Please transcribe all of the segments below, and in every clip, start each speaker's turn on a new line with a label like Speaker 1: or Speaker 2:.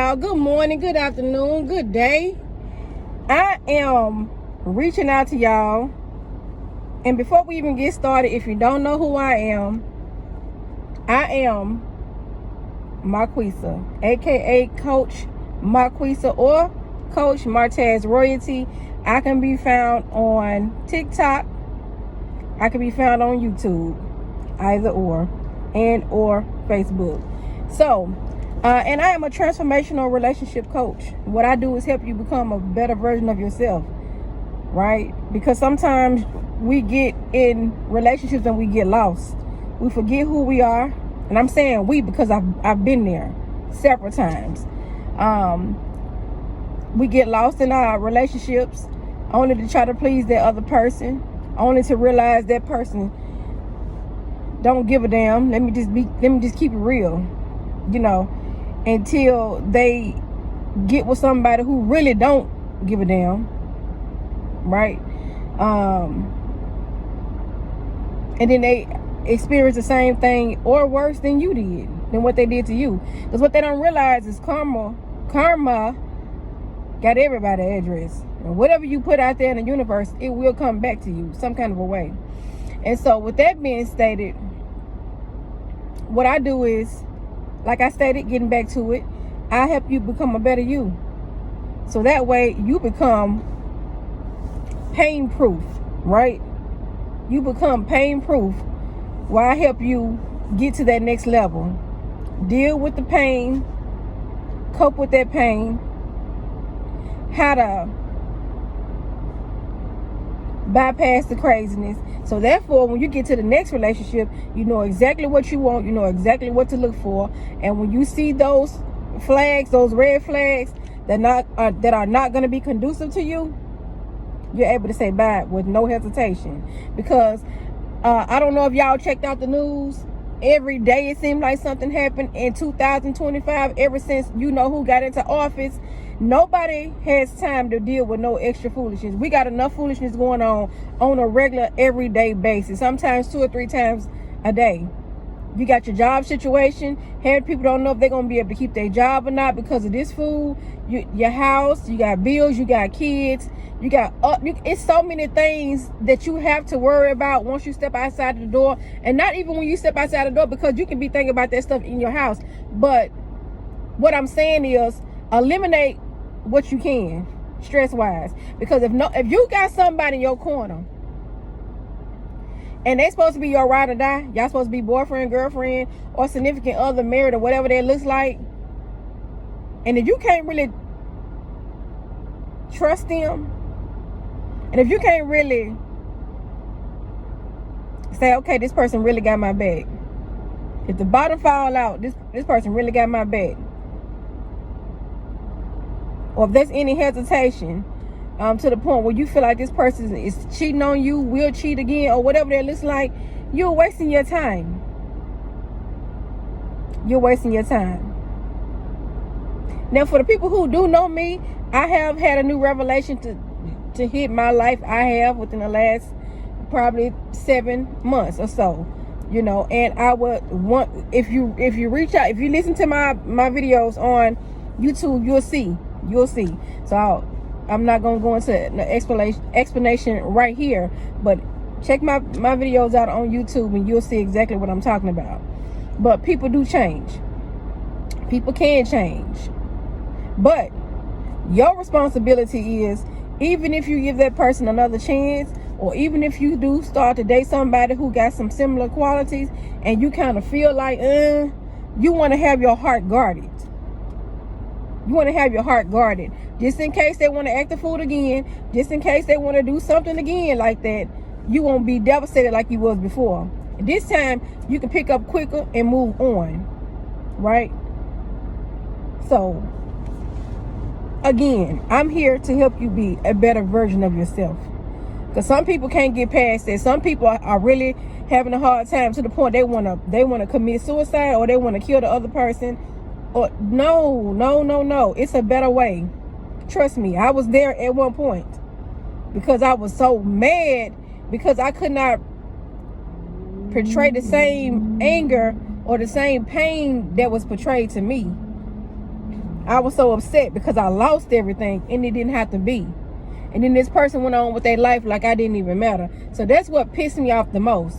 Speaker 1: y'all. Good morning, good afternoon, good day. I am reaching out to y'all. And before we even get started, if you don't know who I am Marquisa, aka Coach Marquisa or Coach Martez Royalty. I can be found on TikTok. I can be found on YouTube, either or Facebook. So, and I am a transformational relationship coach. What I do is help you become a better version of yourself, right? Because sometimes we get in relationships and we get lost. We forget who we are. And I'm saying we because I've been there several times. We get lost in our relationships only to try to please that other person, only to realize that person don't give a damn. Let me just keep it real, until they get with somebody who really don't give a damn, right? And then they experience the same thing or worse than you did, than what they did to you. Because what they don't realize is karma got everybody's address. And whatever you put out there in the universe, it will come back to you some kind of a way. And so with that being stated, what I do is, like I stated, getting back to it, I help you become a better you. So that way you become pain proof, right? You become pain proof while I help you get to that next level. Deal with the pain, cope with that pain, how to bypass the craziness. So therefore, when you get to the next relationship, you know exactly what you want, you know exactly what to look for. And when you see those flags, those red flags that are not going to be conducive to you, you're able to say bye with no hesitation. Because I don't know if y'all checked out the news. Every day it seemed like something happened in 2025. Ever since who got into office, nobody has time to deal with no extra foolishness. We got enough foolishness going on a regular, everyday basis. Sometimes 2 or 3 times a day. You got your job situation. Half people don't know if they're going to be able to keep their job or not because of this food. Your house, you got bills, you got kids, you got it's so many things that you have to worry about once you step outside the door. And not even when you step outside the door, because you can be thinking about that stuff in your house. But what I'm saying is, eliminate what you can stress wise. Because if you got somebody in your corner and they supposed to be your ride or die, y'all supposed to be boyfriend, girlfriend, or significant other, married, or whatever that looks like, and if you can't really trust them, and if you can't really say, okay, this person really got my back, if the bottom fall out, this person really got my back, or if there's any hesitation to the point where you feel like this person is cheating on you, will cheat again, or whatever that looks like, you're wasting your time. You're wasting your time. Now, for the people who do know me, I have had a new revelation to hit my life. I have within the last probably 7 months or so, and I would want, if you reach out, if you listen to my videos on YouTube, you'll see. So I'm not going to go into an explanation right here, but check my videos out on YouTube and you'll see exactly what I'm talking about. But people do change. People can change. But your responsibility is, even if you give that person another chance, or even if you do start to date somebody who got some similar qualities and you kind of feel like, you want to have your heart guarded. You want to have your heart guarded. Just in case they want to act the fool again. Just in case they want to do something again like that. You won't be devastated like you was before. This time, you can pick up quicker and move on. Right? So, again, I'm here to help you be a better version of yourself. Because some people can't get past it. Some people are really having a hard time to the point they want to commit suicide, or they want to kill the other person. Or no. It's a better way. Trust me, I was there at one point because I was so mad because I could not portray the same anger or the same pain that was portrayed to me. I was so upset because I lost everything and it didn't have to be. And then this person went on with their life like I didn't even matter. So that's what pissed me off the most.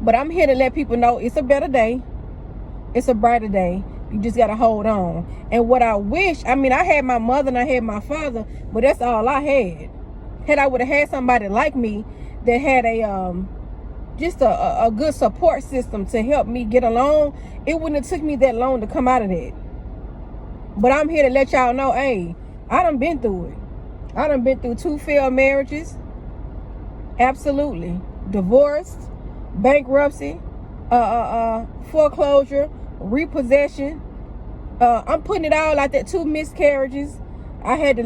Speaker 1: But I'm here to let people know it's a better day. It's a brighter day. You just got to hold on. And what I wish, I mean, I had my mother and I had my father, but that's all I had. Had I would have had somebody like me that had just a good support system to help me get along, it wouldn't have took me that long to come out of that. But I'm here to let y'all know, hey, I done been through it. I done been through 2 failed marriages. Absolutely. Divorced, bankruptcy, foreclosure, repossession. I'm putting it all out there. 2 miscarriages. You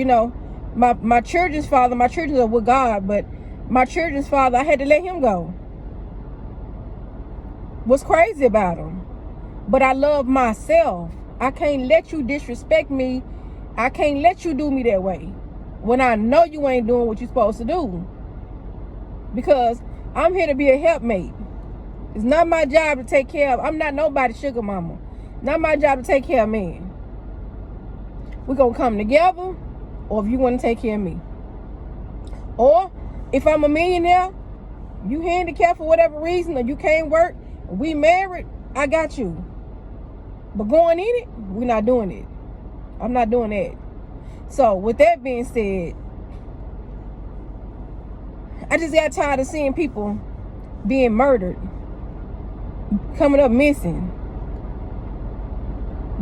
Speaker 1: know, my children's father, my children are with God, but my children's father, I had to let him go. What's crazy about him? But I love myself. I can't let you disrespect me. I can't let you do me that way when I know you ain't doing what you're supposed to do. Because I'm here to be a helpmate. It's not my job to take care of. I'm not nobody's sugar mama. Not my job to take care of men. We're going to come together, or if you want to take care of me. Or if I'm a millionaire, you handicapped for whatever reason, or you can't work, we married, I got you. But going in it, we're not doing it. I'm not doing that. So with that being said, I just got tired of seeing people being murdered, coming up missing,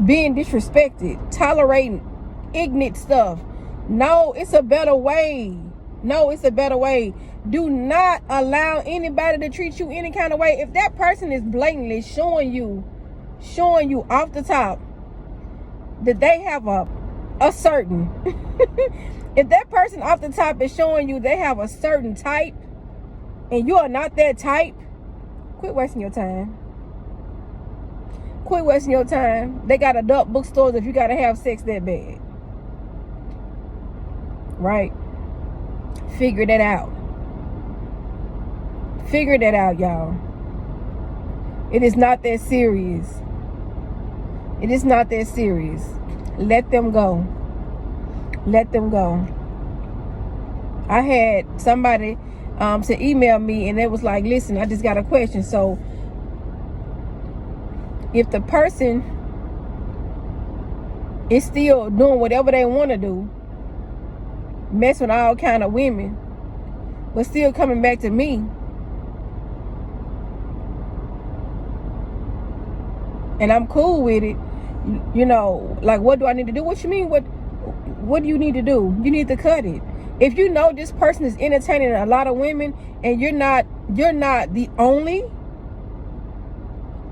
Speaker 1: being disrespected, tolerating ignorant stuff. No, it's a better way. No, it's a better way. Do not allow anybody to treat you any kind of way. If that person is blatantly showing you off the top that they have a certain if that person off the top is showing you they have a certain type and you are not that type, quit wasting your time. Quit wasting your time. They got adult bookstores if you gotta have sex that bad. Right? Figure that out. Figure that out, y'all. It is not that serious. It is not that serious. Let them go. Let them go. I had somebody to email me and it was like, listen, I just got a question. So if the person is still doing whatever they want to do, messing with all kind of women, but still coming back to me, and I'm cool with it, you know, like, what do I need to do? What you mean? What do you need to do? You need to cut it. If you know this person is entertaining a lot of women and you're not the only,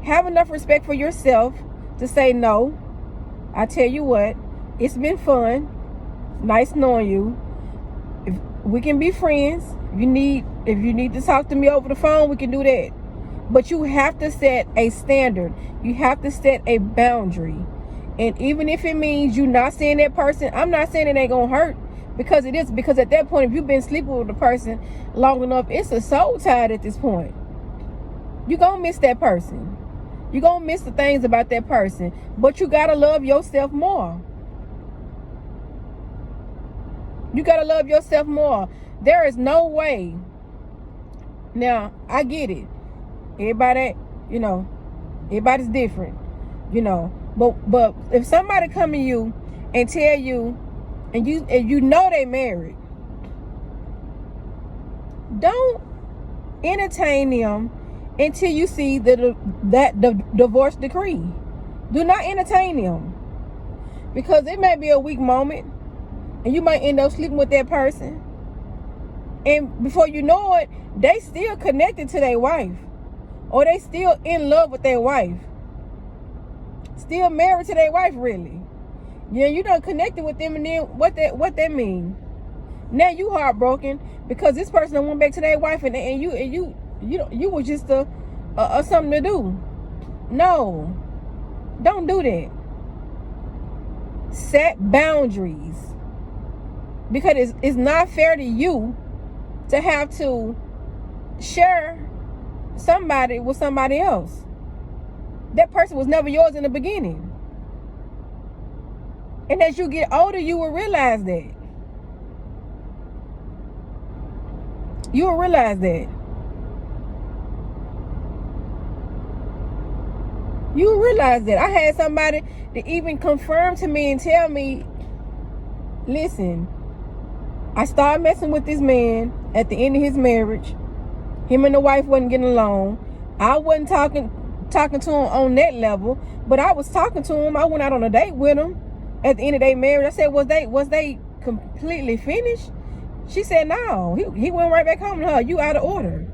Speaker 1: have enough respect for yourself to say no. I tell you what, it's been fun. Nice knowing you. If we can be friends, if you need to talk to me over the phone, we can do that. But you have to set a standard. You have to set a boundary. And even if it means you not seeing that person, I'm not saying it ain't gonna hurt, because it is. Because at that point, if you've been sleeping with the person long enough, it's a soul tie at this point. You're gonna miss that person. You're gonna miss the things about that person. But you gotta love yourself more. You gotta love yourself more. There is no way. Now, I get it. Everybody, you know, everybody's different, you know. But if somebody come to you and tell you, and you know they married, don't entertain them until you see the divorce decree. Do not entertain them, because it may be a weak moment, and you might end up sleeping with that person, and before you know it, they still connected to their wife. Or they still in love with their wife. Still married to their wife, really. Yeah, you done connected with them, and then what that mean? Now you heartbroken because this person done went back to their wife, and you was just a something to do. No, don't do that. Set boundaries, because it's not fair to you to have to share somebody with somebody else. That person was never yours in the beginning. And as you get older, you will realize that. You will realize that. You will realize that. I had somebody to even confirm to me and tell me, listen, I started messing with this man at the end of his marriage. Him and the wife wasn't getting along. I wasn't talking to him on that level, but I was talking to him. I went out on a date with him at the end of their marriage. I said, was they completely finished? She said, no. He went right back home to her. You out of order.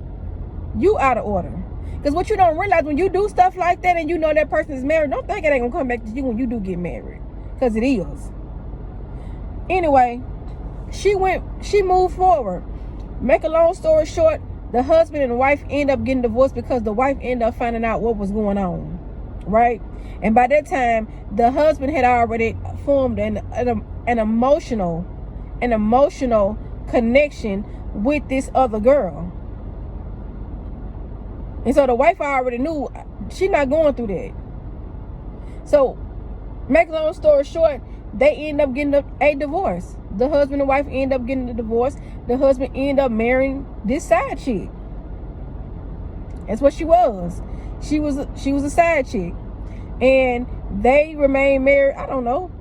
Speaker 1: You out of order. Because what you don't realize, when you do stuff like that and you know that person is married, don't think it ain't going to come back to you when you do get married. Because it is. Anyway, she moved forward. Make a long story short, the husband and the wife end up getting divorced because the wife ended up finding out what was going on. Right? And by that time, the husband had already formed an emotional connection with this other girl. And so the wife already knew she's not going through that. So, make a long story short, they end up getting a divorce. The husband and wife end up getting a divorce. The husband end up marrying this side chick. That's what she was. She was a side chick. And they remained married, I don't know,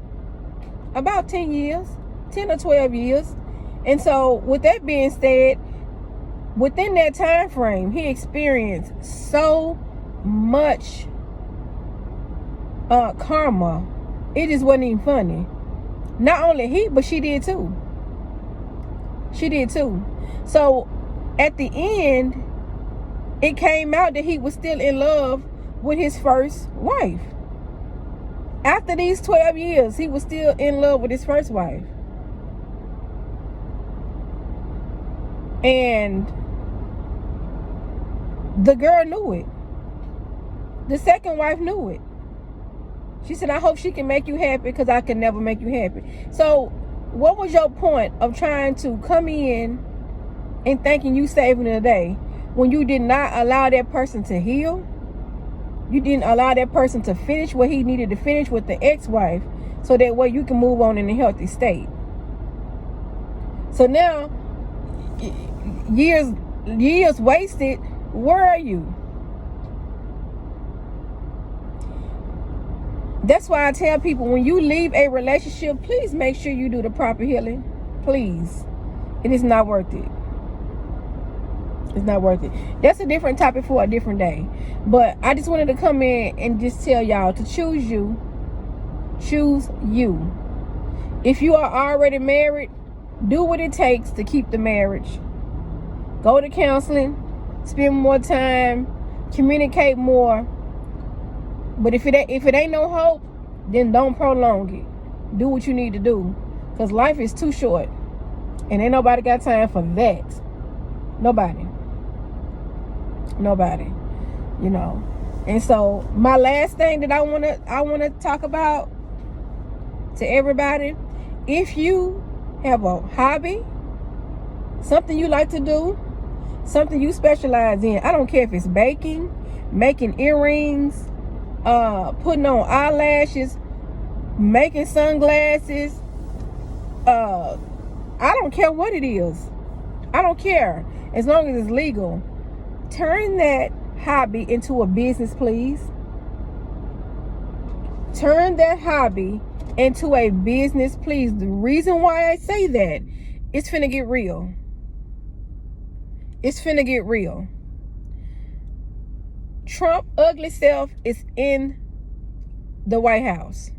Speaker 1: about 10 years, 10 or 12 years. And so with that being said, within that time frame, he experienced so much karma. It just wasn't even funny. Not only he, but she did too. She did too. So at the end, it came out that he was still in love with his first wife. After these 12 years, he was still in love with his first wife. And the girl knew it. The second wife knew it. She said, I hope she can make you happy because I can never make you happy. So what was your point of trying to come in and thinking you saving the day when you did not allow that person to heal? You didn't allow that person to finish what he needed to finish with the ex-wife so that way you can move on in a healthy state. So now, years wasted, where are you? That's why I tell people, when you leave a relationship, please make sure you do the proper healing. Please. It is not worth it. It's not worth it. That's a different topic for a different day. But I just wanted to come in and just tell y'all to choose you. Choose you. If you are already married, do what it takes to keep the marriage. Go to counseling. Spend more time. Communicate more. But if it ain't no hope, then don't prolong it. Do what you need to do. Because life is too short. And ain't nobody got time for that. Nobody. You know. And so my last thing that I wanna talk about to everybody, if you have a hobby, something you like to do, something you specialize in, I don't care if it's baking, making earrings, putting on eyelashes, making sunglasses, I don't care what it is. I don't care, as long as it's legal. Turn that hobby into a business, please. Turn that hobby into a business, please. The reason why I say that, it's finna get real. It's finna get real. Trump ugly self is in the White House.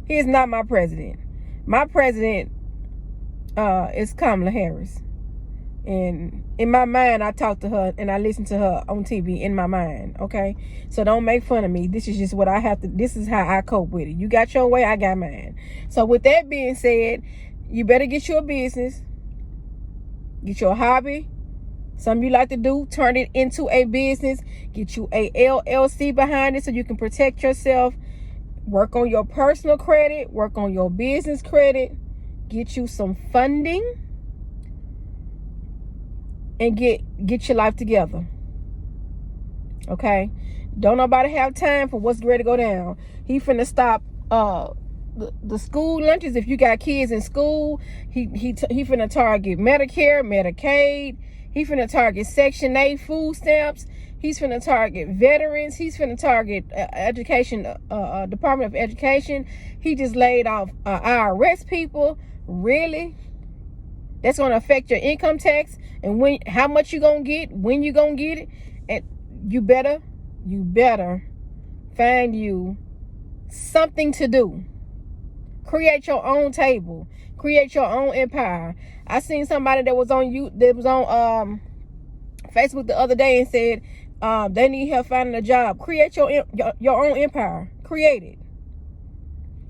Speaker 1: He is not my president. My president is Kamala Harris. And in my mind, I talk to her and I listen to her on TV in my mind, okay? So don't make fun of me. This is just what I have to, this is how I cope with it. You got your way, I got mine. So with that being said, you better get your business, get your hobby, something you like to do, turn it into a business, get you a LLC behind it so you can protect yourself, work on your personal credit, work on your business credit, get you some funding, and get your life together. Okay? Don't nobody have time for what's ready to go down. He finna stop the school lunches. If you got kids in school, he finna target Medicare, Medicaid. He finna target Section 8 food stamps. He's finna target veterans. He's finna target education, Department of Education. He just laid off IRS people. Really? That's gonna affect your income tax and how much you gonna get, when you gonna get it. And you better find you something to do. Create your own table. Create your own empire. I seen somebody that was on Facebook the other day and said they need help finding a job. Create your own empire. Create it.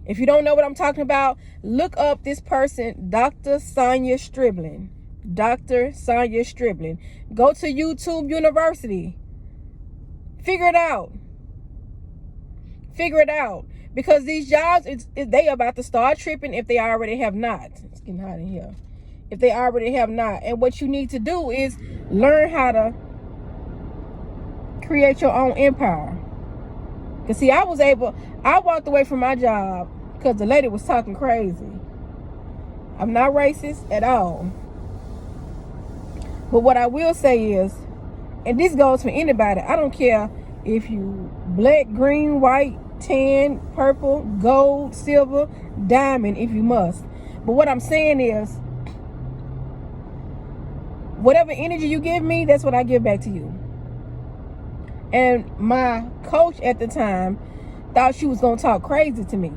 Speaker 1: If you don't know what I'm talking about, look up this person, Dr. Sonia Striblin. Dr. Sonia Striblin. Go to YouTube University. Figure it out. Figure it out. Because these jobs, they about to start tripping if they already have not. It's getting hot in here. If they already have not. And what you need to do is learn how to create your own empire. Because see, I walked away from my job because the lady was talking crazy. I'm not racist at all. But what I will say is, and this goes for anybody, I don't care if you black, green, white, tan, purple, gold, silver, diamond, if you must. But what I'm saying is, whatever energy you give me, that's what I give back to you. And my coach at the time thought she was going to talk crazy to me.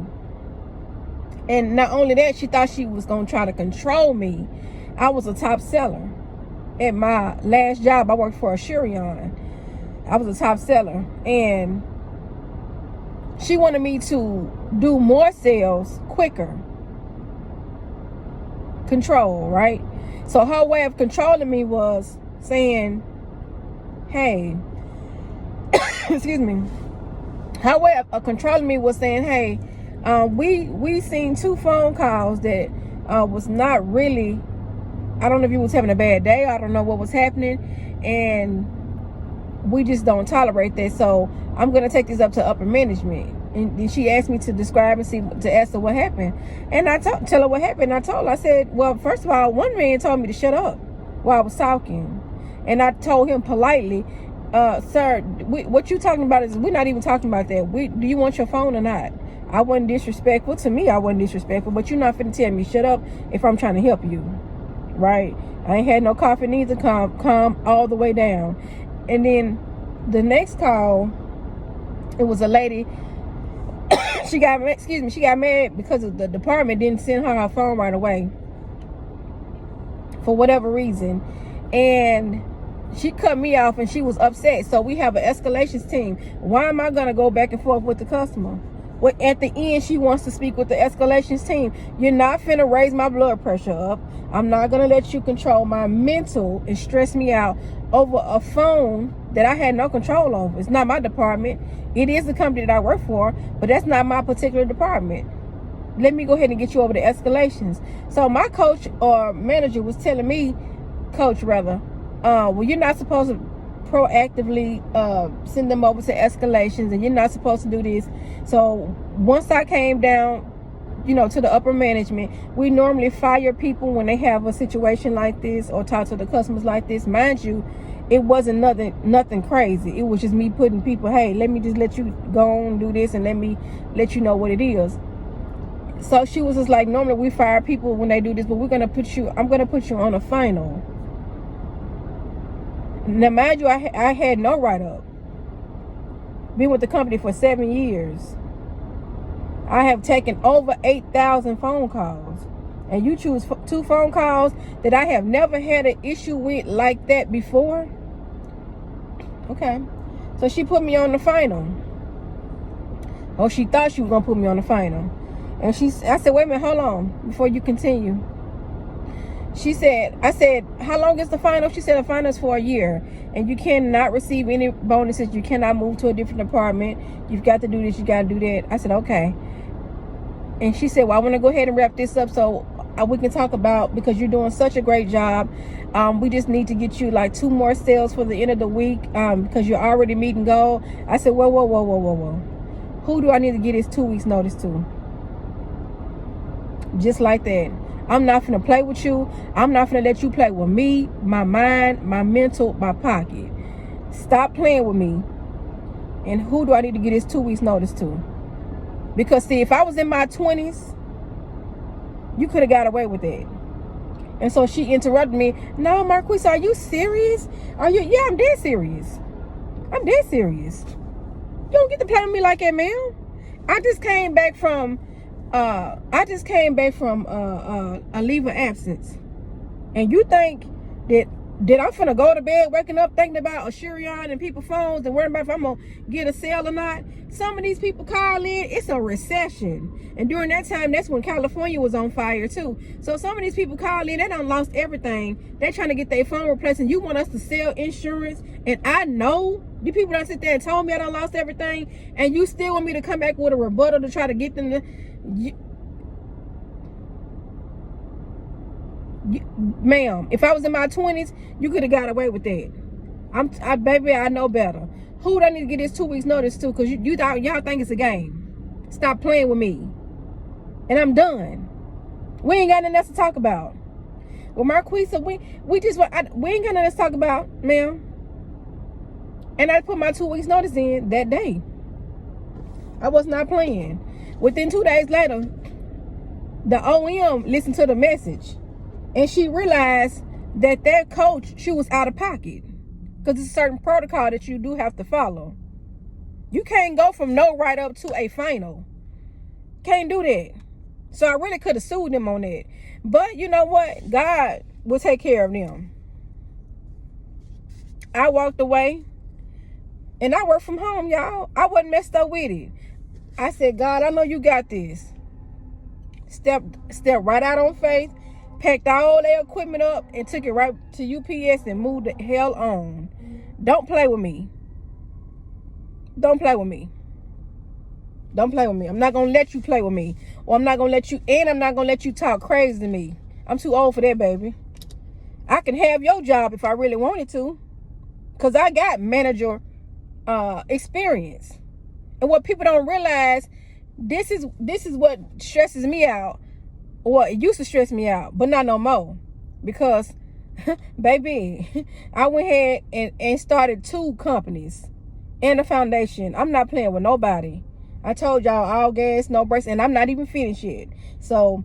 Speaker 1: And not only that, she thought she was going to try to control me. I was a top seller. At my last job, I worked for Asurion. I was a top seller. And she wanted me to do more sales quicker. Control, right? So her way of controlling me was saying, hey, excuse me. Her way of controlling me was saying, hey, we seen 2 phone calls that was not really, I don't know if you was having a bad day, I don't know what was happening, and we just don't tolerate that. So I'm gonna take this up to upper management. And she asked me to describe and to ask her what happened. And I tell her what happened. I told her, I said, well, first of all, one man told me to shut up while I was talking. And I told him politely, sir, what you talking about is, we're not even talking about that. Do you want your phone or not? I wasn't disrespectful. To me, I wasn't disrespectful, but you're not finna tell me shut up if I'm trying to help you, right? I ain't had no coffee neither. Calm all the way down. And then the next call, it was a lady. She got mad because of the department didn't send her phone right away for whatever reason, and she cut me off and she was upset. So we have an escalations team. Why am I gonna go back and forth with the customer? Well, at the end, she wants to speak with the escalations team. You're not finna raise my blood pressure up. I'm not gonna let you control my mental and stress me out over a phone that I had no control over. It's not my department. It is the company that I work for, but that's not my particular department. Let me go ahead and get you over the escalations. So my coach or manager was telling me, coach rather, well, you're not supposed to proactively send them over to escalations, and you're not supposed to do this. So once I came down, to the upper management, we normally fire people when they have a situation like this or talk to the customers like this. Mind you, it wasn't nothing crazy. It was just me putting people, hey, let me just let you go on do this and let me let you know what it is. So she was just like, normally we fire people when they do this, but I'm gonna put you on a final. Now mind you, I had no write-up. Been with the company for 7 years. I have taken over 8,000 phone calls. And you choose 2 phone calls that I have never had an issue with like that before. Okay. So she put me on the final. Or she thought she was going to put me on the final. And I said, wait a minute, hold on, before you continue. I said, how long is the final? She said, the final is for a year. And you cannot receive any bonuses. You cannot move to a different department. You've got to do this, you got to do that. I said, okay. And she said, well, I want to go ahead and wrap this up. So we can talk about, because you're doing such a great job. We just need to get you like 2 more sales for the end of the week, because you're already meeting goal. I said, whoa. Who do I need to get his 2 weeks notice to? Just like that. I'm not finna play with you. I'm not finna let you play with me, my mind, my mental, my pocket. Stop playing with me. And who do I need to get his 2 weeks notice to? Because see, if I was in my 20s, you could have got away with that. And so she interrupted me. No, Marquise, are you serious? Are you? Yeah, I'm dead serious. I'm dead serious. You don't get to play with me like that, man. I just came back from a leave of absence. And you think that I'm finna go to bed waking up thinking about Asurion and people's phones and worrying about if I'm gonna get a sale or not? Some of these people call in, it's a recession. And during that time, that's when California was on fire too. So some of these people call in, they done lost everything. They're trying to get their phone replaced, and you want us to sell insurance. And I know you people don't sit there and told me I done lost everything, and you still want me to come back with a rebuttal to try to get them to... Ma'am, if I was in my 20s, you could have got away with that. Baby, I know better. Who do I need to get this 2 weeks notice to? Because y'all think it's a game. Stop playing with me. And I'm done. We ain't got nothing else to talk about. Well, Marquisa, we ain't got nothing else to talk about, ma'am. And I put my 2 weeks notice in that day. I was not playing. Within 2 days later, the OM listened to the message. And she realized that their coach, she was out of pocket. Because it's a certain protocol that you do have to follow. You can't go from no right up to a final. Can't do that. So I really could have sued them on that. But you know what? God will take care of them. I walked away. And I worked from home, y'all. I wasn't messed up with it. I said, God, I know you got this. Step right out on faith. Packed all their equipment up and took it right to UPS and moved the hell on. Don't play with me. Don't play with me. Don't play with me. I'm not going to let you play with me. Or I'm not going to let you, and I'm not going to let you talk crazy to me. I'm too old for that, baby. I can have your job if I really wanted to. Because I got manager experience. And what people don't realize, this is what stresses me out. Well, it used to stress me out, but not no more. Because, baby, I went ahead and started 2 companies and a foundation. I'm not playing with nobody. I told y'all, all gas, no brakes, and I'm not even finished yet. So,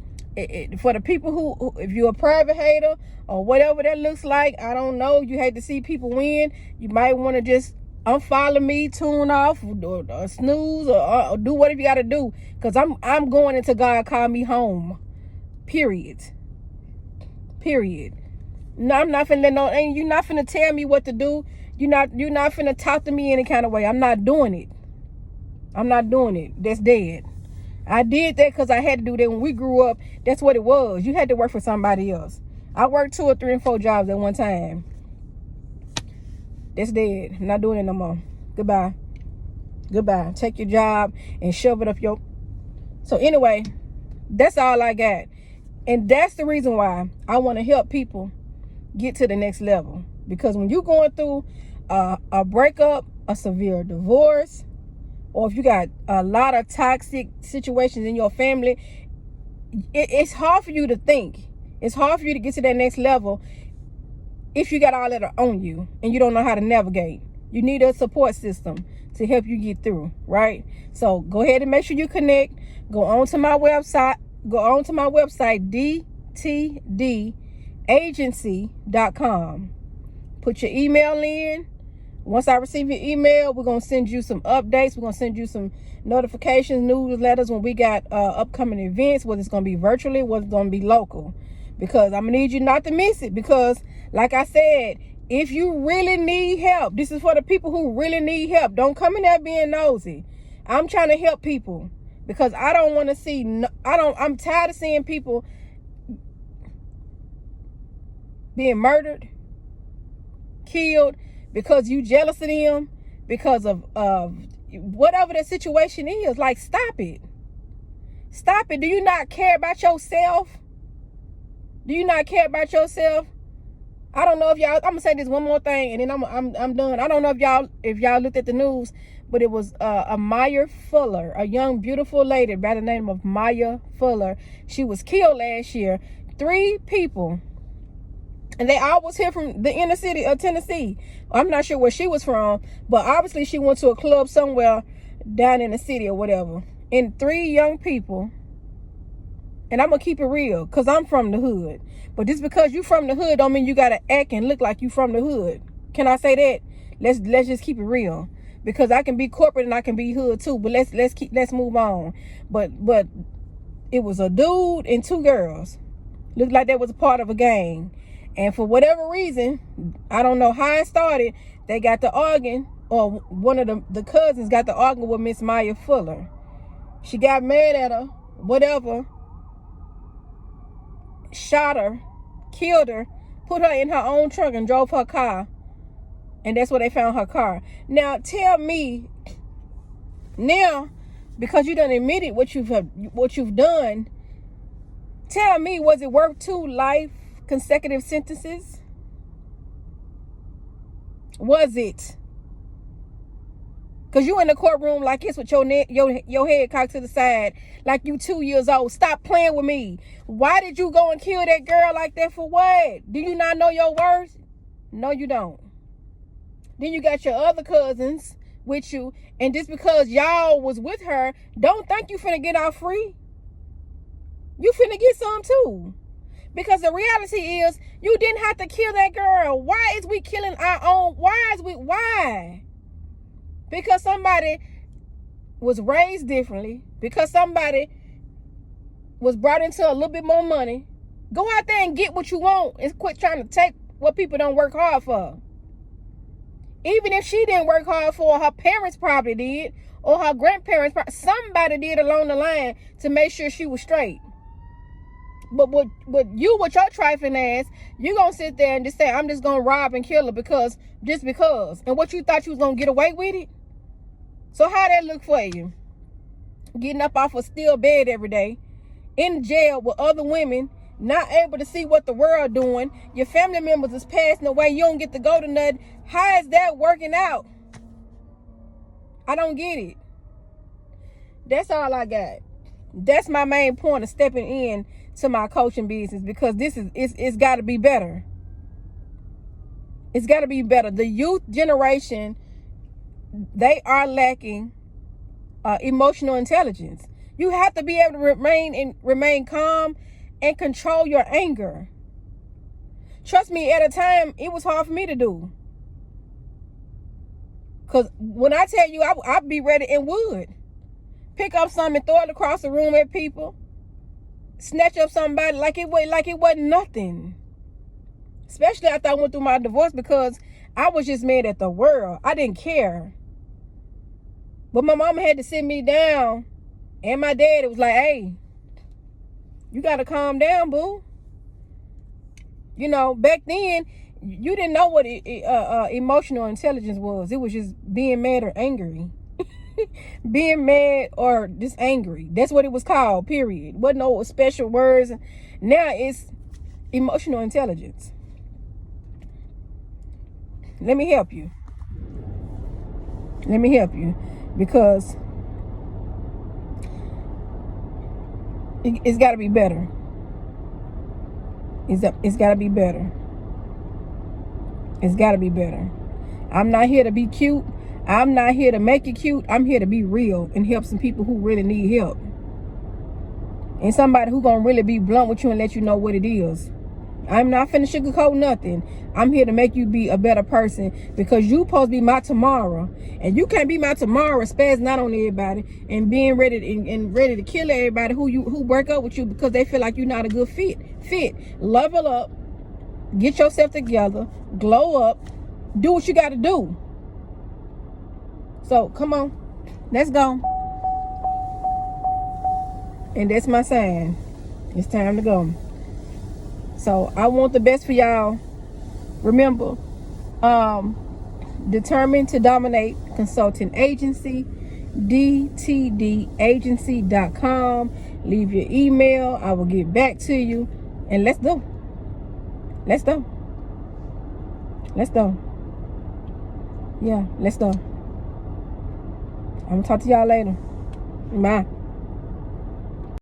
Speaker 1: for the people who, if you're a private hater or whatever that looks like, I don't know, you hate to see people win, you might want to just unfollow me, tune off, or snooze, or do whatever you got to do. Because I'm going into God call me home. Period. No, I'm not finna and you're not finna tell me what to do. You're not finna talk to me any kind of way. I'm not doing it. That's dead. I did that because I had to do that when we grew up. That's what it was. You had to work for somebody else. I worked 2 or 3 and 4 jobs at one time. That's dead. I'm not doing it no more. Goodbye. Take your job and shove it up your... So anyway, that's all I got. And that's the reason why I want to help people get to the next level. Because when you're going through a breakup, a severe divorce, or if you got a lot of toxic situations in your family, it's hard for you to think. It's hard for you to get to that next level if you got all that on you and you don't know how to navigate. You need a support system to help you get through, right? So go ahead and make sure you connect. Go on to my website, dtdagency.com. Put your email in. Once I receive your email, we're going to send you some updates. We're going to send you some notifications, newsletters when we got upcoming events, whether it's going to be virtually, whether it's going to be local. Because I'm going to need you not to miss it. Because, like I said, if you really need help, this is for the people who really need help. Don't come in there being nosy. I'm trying to help people. Because I don't want to see, I'm tired of seeing people being murdered, killed, because you jealous of them, because of whatever the situation is. Like, stop it. Do you not care about yourself? Do you not care about yourself? I don't know if y'all, I'm gonna say this one more thing and then I'm done. I don't know if y'all looked at the news, but it was a Maya Fuller, a young beautiful lady by the name of Maya Fuller. She was killed last year. 3 people, and they all was here from the inner city of Tennessee. I'm not sure where she was from, but obviously she went to a club somewhere down in the city or whatever. And 3 young people, and I'm gonna keep it real because I'm from the hood. But just because you from the hood don't mean you gotta act and look like you from the hood. Can I say that? Let's just keep it real. Because I can be corporate and I can be hood too. But let's move on. But it was a dude and 2 girls. Looked like that was a part of a gang. And for whatever reason, I don't know how it started, they got to arguing, or one of the cousins got to arguing with Miss Maya Fuller. She got mad at her, whatever, shot her, killed her, put her in her own trunk and drove her car. And that's where they found her car. Now tell me, now, because you done admitted what you've done, tell me, was it worth 2 life consecutive sentences? Was it? Because you in the courtroom like this with your head cocked to the side, like you 2 years old. Stop playing with me. Why did you go and kill that girl like that? For what? Do you not know your worth? No, you don't. Then you got your other cousins with you, and just because y'all was with her, don't think you finna get out free. You finna get some too. Because the reality is, you didn't have to kill that girl. Why is we killing our own? Why? Because somebody was raised differently. Because somebody was brought into a little bit more money. Go out there and get what you want and quit trying to take what people don't work hard for. Even if she didn't work hard for, her parents probably did, or her grandparents, somebody did along the line to make sure she was straight. But with your trifling ass, you gonna sit there and just say, I'm just gonna rob and kill her just because. And what you thought you was gonna get away with it? So how that look for you? Getting up off a steel bed every day, in jail with other women, not able to see what the world doing. Your family members is passing away. You don't get to go to nothing. How is that working out? I don't get it. That's all I got. That's my main point of stepping in to my coaching business, because it's got to be better. It's got to be better. The youth generation, they are lacking emotional intelligence. You have to be able to remain calm and control your anger. Trust me, at a time, it was hard for me to do. Because when I tell you, I'd be ready and would. Pick up something and throw it across the room at people. Snatch up somebody like it wasn't nothing. Especially after I went through my divorce, because I was just mad at the world. I didn't care. But my mama had to sit me down, and my dad, it was like, hey, you got to calm down, boo. You know, back then, you didn't know what emotional intelligence was. It was just being mad or angry. Being mad or just angry. That's what it was called, period. Wasn't no special words. Now it's emotional intelligence. Let me help you. Because it's got to be better. It's got to be better. It's got to be better. I'm not here to be cute. I'm not here to make it cute. I'm here to be real and help some people who really need help. And somebody who gonna really be blunt with you and let you know what it is. I'm not finna sugarcoat nothing. I'm here to make you be a better person, because you supposed to be my tomorrow. And you can't be my tomorrow spazzing out on everybody and being ready to kill everybody who break up with you because they feel like you're not a good fit. Level up. Get yourself together. Glow up. Do what you gotta do. So come on, let's go. And that's my sign. It's time to go. So I want the best for y'all. Remember, Determined to Dominate Consulting Agency, dtdagency.com. Leave your email. I will get back to you. And let's go. Let's go. Let's go. Yeah, let's go. I'm gonna talk to y'all later. Bye.